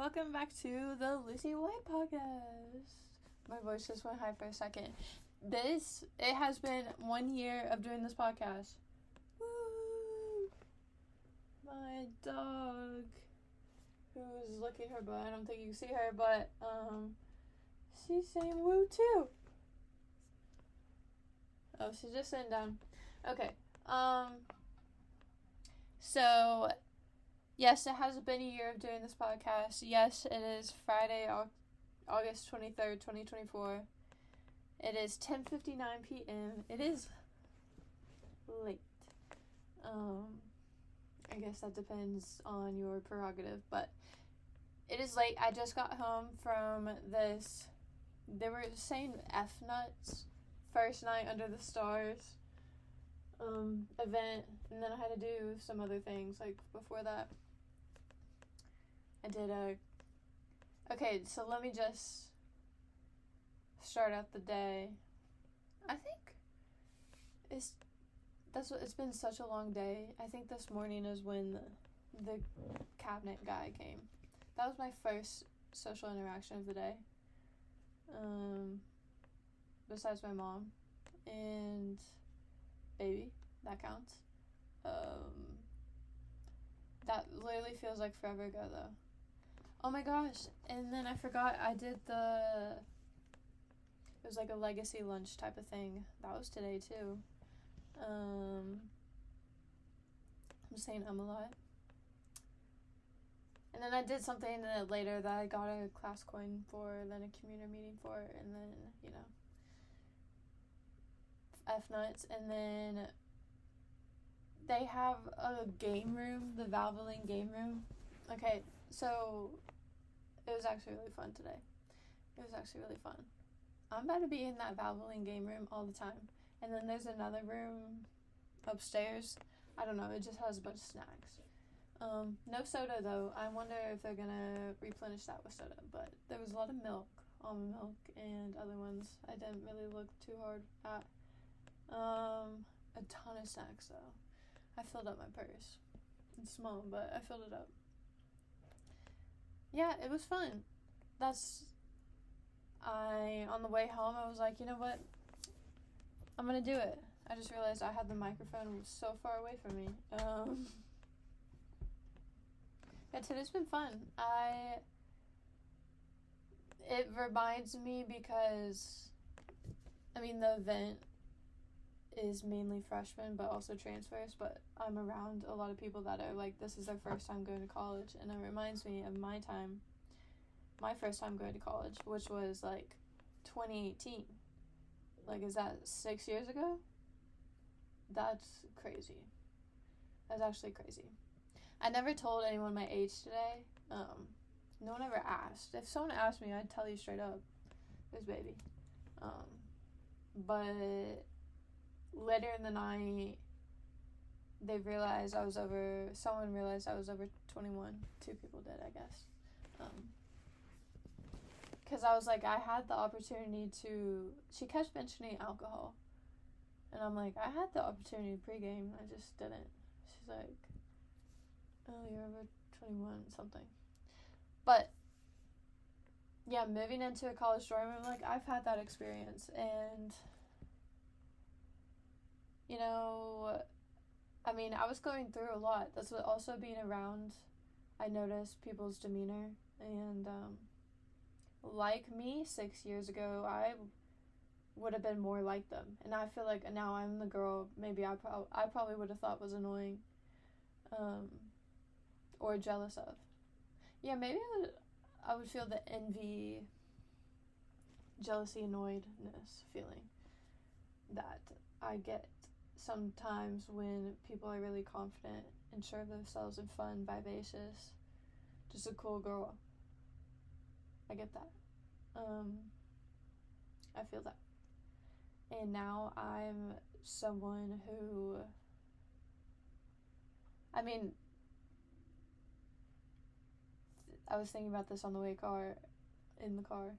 welcome back to the Lucy White podcast. My voice just went high for a second. It has been 1 year of doing this podcast. Woo! My dog, who's licking her butt, I don't think you can see her, but, she's saying woo too. Oh, she's just sitting down. Okay, so, yes, it has been a year of doing this podcast. Yes, it is Friday, August 23rd, 2024. It is 10:59 p.m. It is late. I guess that depends on your prerogative, but it is late. I just got home from this, they were saying F-Nuts, first night under the stars, event, and then I had to do some other things, like, before that. I did okay, so let me just start out the day. I think it's been such a long day. I think this morning is when the cabinet guy came. That was my first social interaction of the day. Besides my mom and baby, that counts. That literally feels like forever ago though. Oh my gosh, and then I forgot I did it was like a legacy lunch type of thing. That was today too. I'm saying a lot. And then I did something later that I got a class coin for, then a community meeting for, and then, F-Nuts. And then they have a game room, the Valvoline game room. Okay, so it was actually really fun today. It was actually really fun. I'm about to be in that Valvoline game room all the time. And then there's another room upstairs. I don't know, it just has a bunch of snacks. No soda though. I wonder if they're gonna replenish that with soda. But there was a lot of milk, almond milk, and other ones I didn't really look too hard at. A ton of snacks though. I filled up my purse. It's small, but I filled it up. Yeah, it was fun. On the way home, I was like, you know what? I'm gonna do it. I just realized I had the microphone so far away from me. Yeah, today's been fun. It reminds me because, the event is mainly freshmen, but also transfers, but I'm around a lot of people that are like, this is their first time going to college, and it reminds me of my first time going to college, which was, 2018. Is that 6 years ago? That's crazy. That's actually crazy. I never told anyone my age today. No one ever asked. If someone asked me, I'd tell you straight up. It was baby. But later in the night, someone realized I was over 21. 2 people did, I guess. Because I was like, I had the opportunity she kept mentioning alcohol. And I'm like, I had the opportunity to pregame, I just didn't. She's like, oh, you're over 21, something. But, yeah, moving into a college dorm, I'm like, I've had that experience. And, I was going through a lot. That's what also being around, I noticed people's demeanor. And, like me 6 years ago, I would have been more like them. And I feel like now I'm the girl maybe I probably would have thought was annoying. Or jealous of. Yeah, maybe I would feel the envy, jealousy, annoyedness feeling that I get sometimes when people are really confident and sure of themselves and fun, vivacious, just a cool girl. I get that. I feel that. And now I'm someone who, I was thinking about this on the way in the car.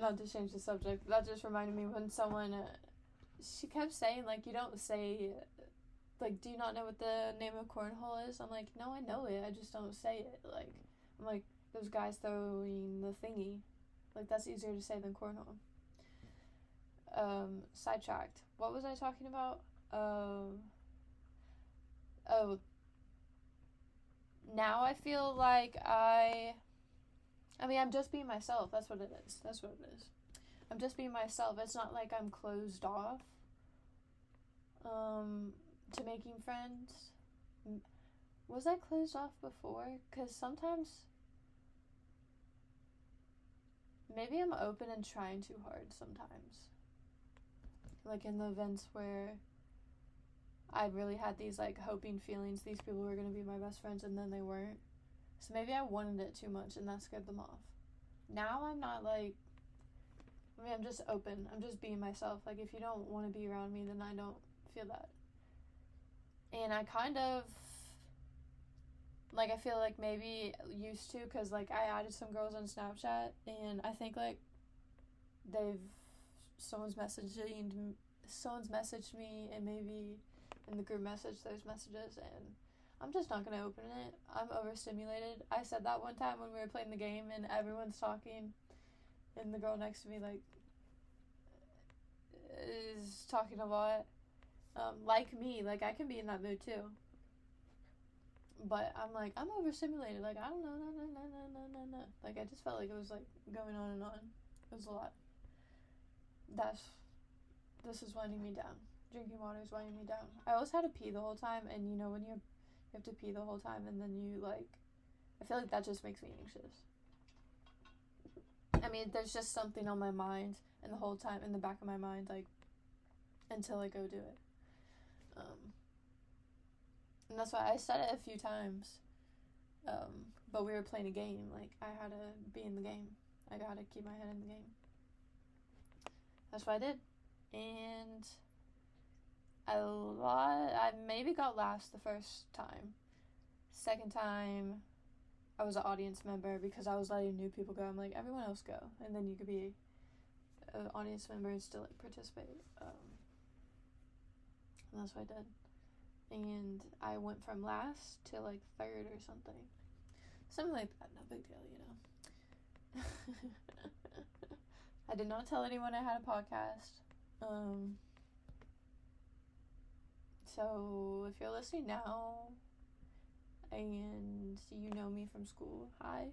Not to change the subject, that just reminded me when someone, she kept saying, you don't say like, do you not know what the name of cornhole is? I'm like, no, I know it, I just don't say it. Like, I'm like, those guys throwing the thingy. Like, that's easier to say than cornhole. Sidetracked. What was I talking about? Now I feel like I'm just being myself. That's what it is. I'm just being myself. It's not like I'm closed off to making friends. Was I closed off before? Because sometimes maybe I'm open and trying too hard sometimes. Like in the events where I really had these like hoping feelings these people were going to be my best friends, and then they weren't. So maybe I wanted it too much and that scared them off. Now I'm not like, I'm just open. I'm just being myself. Like, if you don't want to be around me, then I don't feel that. And I kind of, like, I feel like maybe used to, because, like, I added some girls on Snapchat, and I think, like, someone's messaged me, and maybe in the group message there's messages, and I'm just not going to open it. I'm overstimulated. I said that one time when we were playing the game, and everyone's talking, and the girl next to me, like, is talking a lot. Like me, like, I can be in that mood too. But I'm like, I'm overstimulated. Like, I don't know, no. Like, I just felt like it was, like, going on and on. It was a lot. This is winding me down. Drinking water is winding me down. I always had to pee the whole time, and you know when you have to pee the whole time, and then you, like, I feel like that just makes me anxious. I mean, there's just something on my mind, and the whole time, in the back of my mind, like, until I go do it. And that's why I said it a few times. But we were playing a game. Like, I had to be in the game. I got to keep my head in the game. That's what I did. And I maybe got last the first time. Second time, I was an audience member because I was letting new people go. I'm like, everyone else go. And then you could be an audience member and still, like, participate. And that's what I did. And I went from last to, like, third or something. Something like that. No big deal, you know. I did not tell anyone I had a podcast. So if you're listening now and you know me from school, hi.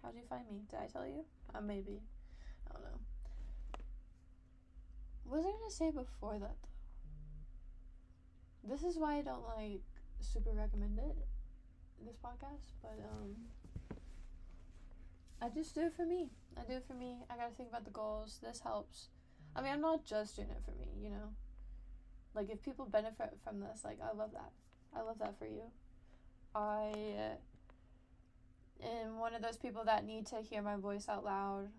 How'd you find me? Did I tell you? Maybe. I don't know. What was I gonna say before that, though? This is why I don't, like, super recommend it, this podcast, but, I just do it for me. I gotta think about the goals. This helps. I mean, I'm not just doing it for me, you know? Like, if people benefit from this, like, I love that. I love that for you. I am one of those people that need to hear my voice out loud.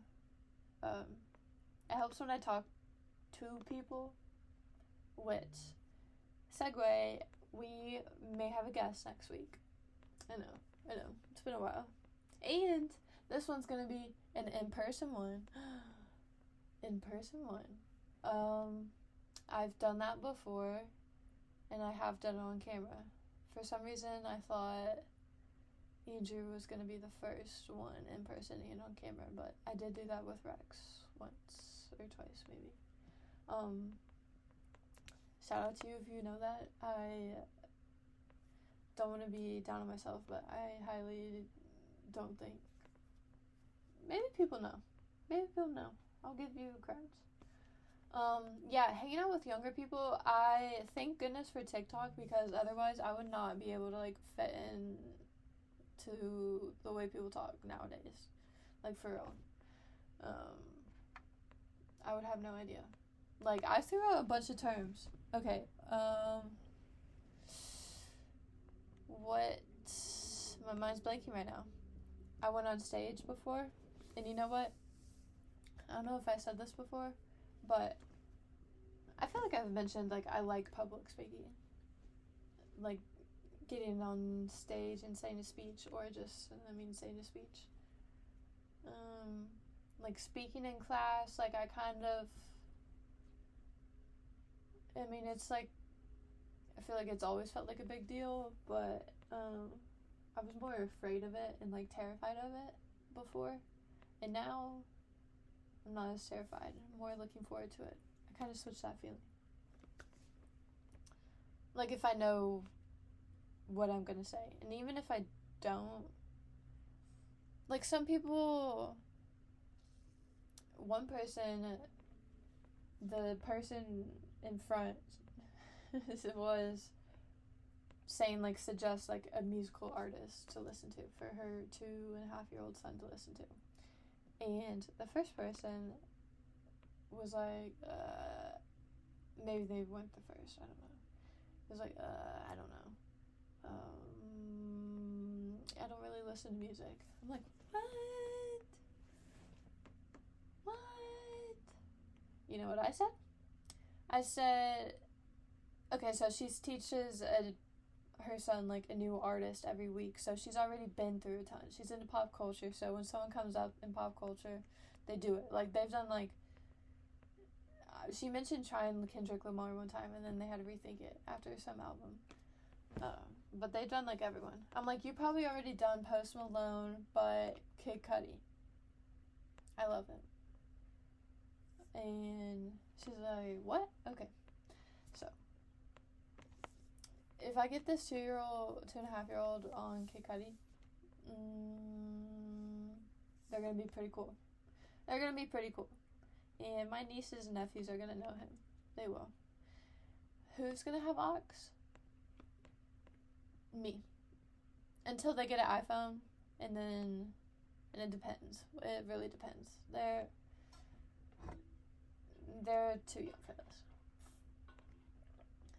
It helps when I talk to people, which, segue, we may have a guest next week. I know. It's been a while. And this one's gonna be an in-person one. I've done that before, and I have done it on camera. For some reason, I thought Andrew was gonna be the first one in person and on camera, but I did do that with Rex once or twice, maybe. Shout out to you if you know that. I don't want to be down on myself, but I highly don't think. Maybe people know. I'll give you crowds. Yeah, hanging out with younger people, I thank goodness for TikTok, because otherwise I would not be able to, like, fit in to the way people talk nowadays. Like, for real. I would have no idea. Like, I threw out a bunch of terms. Okay, what? My mind's blanking right now. I went on stage before, and you know what? I don't know if I said this before, but I feel like I've mentioned, like, I like public speaking. Like, getting on stage and saying a speech, or just, saying a speech. Like, speaking in class, like, it's like I feel like it's always felt like a big deal, but I was more afraid of it and like terrified of it before, and now I'm not as terrified. I'm more looking forward to it. I kind of switched that feeling. Like if I know what I'm gonna say, and even if I don't, like some people, one person, the person in front was saying like suggest like a musical artist to listen to for her 2.5-year-old son to listen to, and the first person was like maybe they weren't the first, I don't know, it was like I don't know, I don't really listen to music. I'm like, what? You know what I said? I said, okay, so she teaches her son like a new artist every week, so she's already been through a ton. She's into pop culture, so when someone comes up in pop culture, they do it. Like they've done like, she mentioned trying Kendrick Lamar one time, and then they had to rethink it after some album. But they've done like everyone. I'm like, you probably already done Post Malone, but Kid Cudi, I love him. And she's like, what? Okay. So, if I get this 2.5-year-old on Kid Cudi, they're going to be pretty cool. They're going to be pretty cool. And my nieces and nephews are going to know him. They will. Who's going to have aux? Me. Until they get an iPhone, and it depends. It really depends. They're too young for this.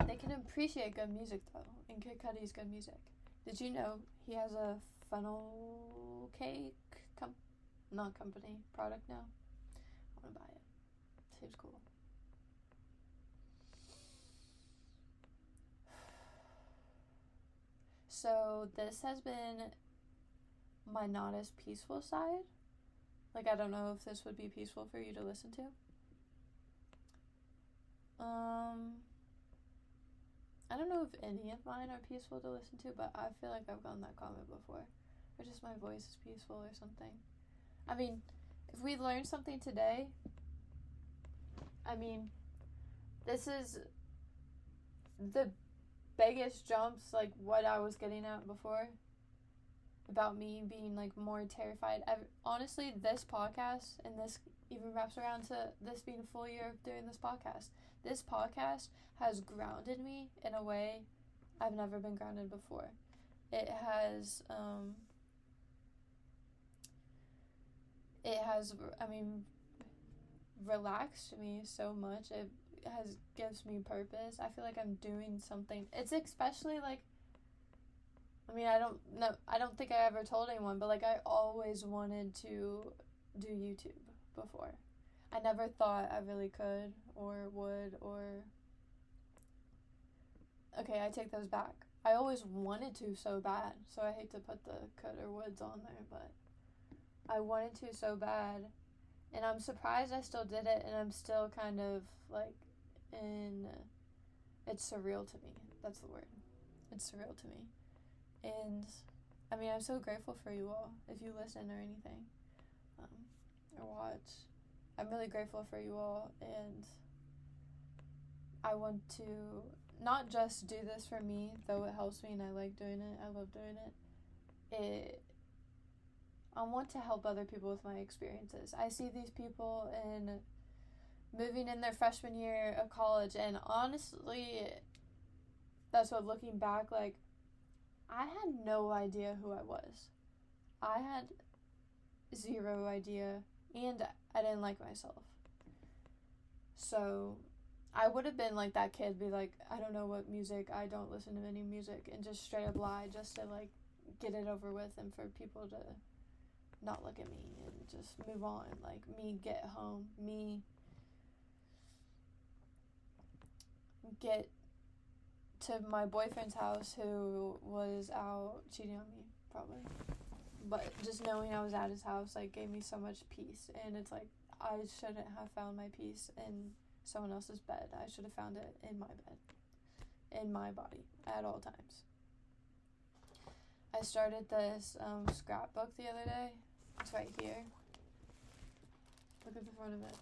They can appreciate good music though, and Kid Cudi's good music. Did you know he has a funnel cake product now? I want to buy it. Seems cool. So this has been my not as peaceful side. Like, I don't know if this would be peaceful for you to listen to. I don't know if any of mine are peaceful to listen to, but I feel like I've gotten that comment before. Or just my voice is peaceful or something. I mean, if we learned something today, I mean, this is the biggest jumps, like what I was getting at before about me being like more terrified. Honestly, this podcast, and this even wraps around to this being a full year of doing this podcast. This podcast has grounded me in a way I've never been grounded before. It has relaxed me so much. It gives me purpose. I feel like I'm doing something. It's especially like, I don't think I ever told anyone, but like I always wanted to do YouTube before. I never thought I really could or would, or okay, I take those back. I always wanted to so bad, so I hate to put the could or woulds on there, but I wanted to so bad, and I'm surprised I still did it, and I'm still kind of like it's surreal to me. That's the word. It's surreal to me. And I mean, I'm so grateful for you all, if you listen or anything, or watch. I'm really grateful for you all, and I want to not just do this for me, though it helps me and I like doing it, I love doing it. I want to help other people with my experiences. I see these people moving in their freshman year of college, and honestly, that's what, looking back, like, I had no idea who I was. I had zero idea, and I didn't like myself. So I would have been like that kid, be like, I don't know what music, I don't listen to any music, and just straight up lie just to like get it over with and for people to not look at me and just move on. Like, me get home, me get to my boyfriend's house who was out cheating on me, probably. But just knowing I was at his house, like, gave me so much peace. And it's like, I shouldn't have found my peace in someone else's bed. I should have found it in my bed. in my body at all times. I started this scrapbook the other day. It's right here. Look at the front of it.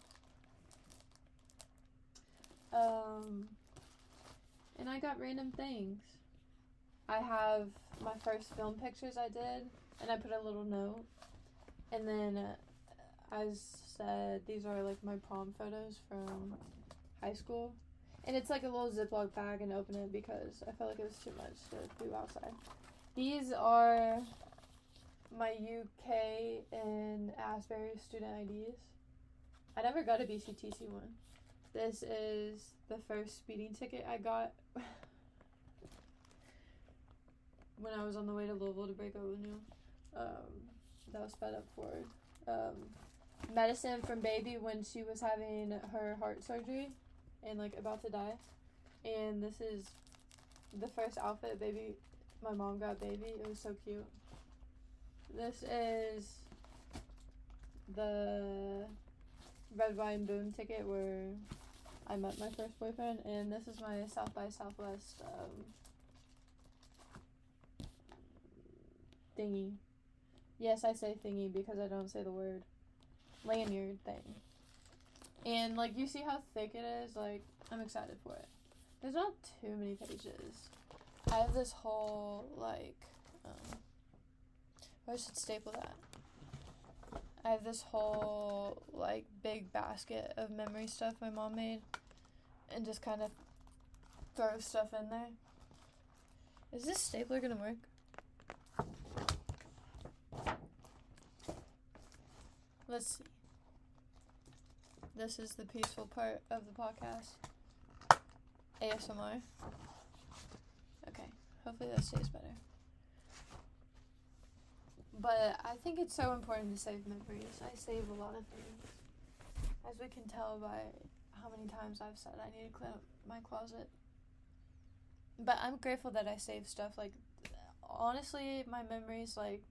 And I got random things. I have my first film pictures I did, and I put a little note. And then I said these are like my prom photos from high school. And it's like a little Ziploc bag, and open it because I felt like it was too much to do outside. These are my UK and Asbury student IDs. I never got a BCTC one. This is the first speeding ticket I got when I was on the way to Louisville to break Avenue. That was sped up forward. Medicine from baby when she was having her heart surgery and like about to die. And this is the first outfit my mom got baby. It was so cute. This is the Red Wine Boom ticket where I met my first boyfriend, and this is my South by Southwest thingy. Yes, I say thingy because I don't say the word. Lanyard thing. And like, you see how thick it is? Like, I'm excited for it. There's not too many pages. I have this whole like I should staple that. I have this whole like big basket of memory stuff my mom made, and just kind of throw stuff in there. Is this stapler gonna work? Let's see. This is the peaceful part of the podcast. ASMR. Okay, hopefully that stays better. But I think it's so important to save memories. I save a lot of things. As we can tell by how many times I've said I need to clean up my closet. But I'm grateful that I save stuff. Like, honestly, my memories, like,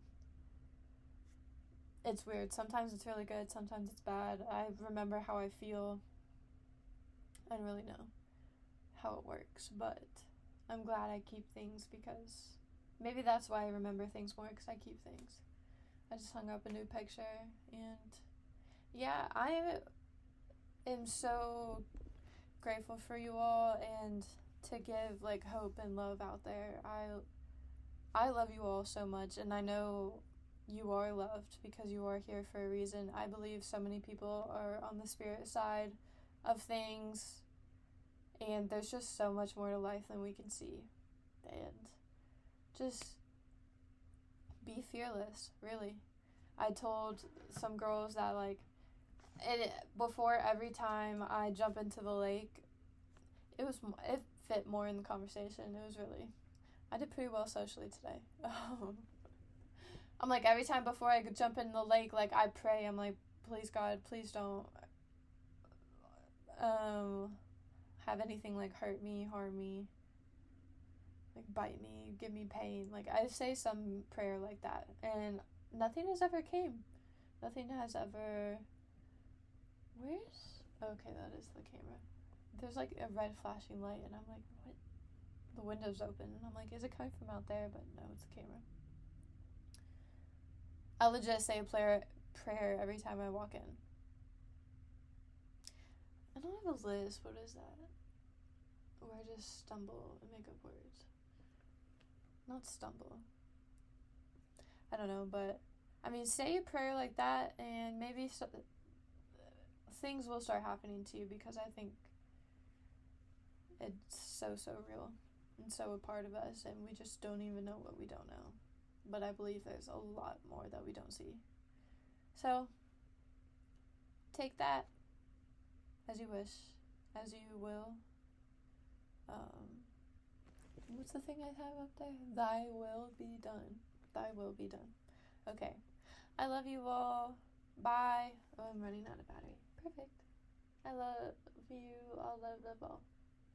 it's weird. Sometimes it's really good, sometimes it's bad. I remember how I feel. I don't really know how it works, but I'm glad I keep things because maybe that's why I remember things more, because I keep things. I just hung up a new picture, and yeah, I am so grateful for you all, and to give like hope and love out there. I love you all so much, and I know you are loved because you are here for a reason. I believe so many people are on the spirit side of things, and there's just so much more to life than we can see. And just be fearless, really. I told some girls that, like, before every time I jump into the lake, it fit more in the conversation. I did pretty well socially today. I'm like, every time before I jump in the lake, like, I pray. I'm like, please, God, please don't have anything, like, hurt me, harm me, like, bite me, give me pain. Like, I say some prayer like that, and nothing has ever came. Nothing has ever... Okay, that is the camera. There's, like, a red flashing light, and I'm like, what? The window's open, and I'm like, is it coming from out there? But no, it's the camera. I legit say a prayer every time I walk in. I don't have a list. What is that? Where I just stumble and make up words. Not stumble. I don't know, but I mean, say a prayer like that, and maybe things will start happening to you, because I think it's so real and so a part of us, and we just don't even know what we don't know. But I believe there's a lot more that we don't see. So, take that as you wish, as you will. What's the thing I have up there? Thy will be done. Thy will be done. Okay. I love you all. Bye. Oh, I'm running out of battery. Perfect. I love you. I'll love all.